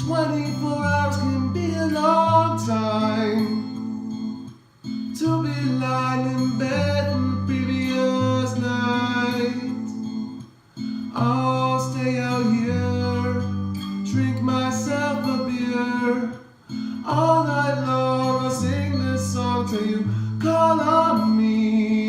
24 hours can be a long time to be lying in bed from the previous night. I'll stay out here, drink myself a beer. All night long I'll sing this song till you call on me.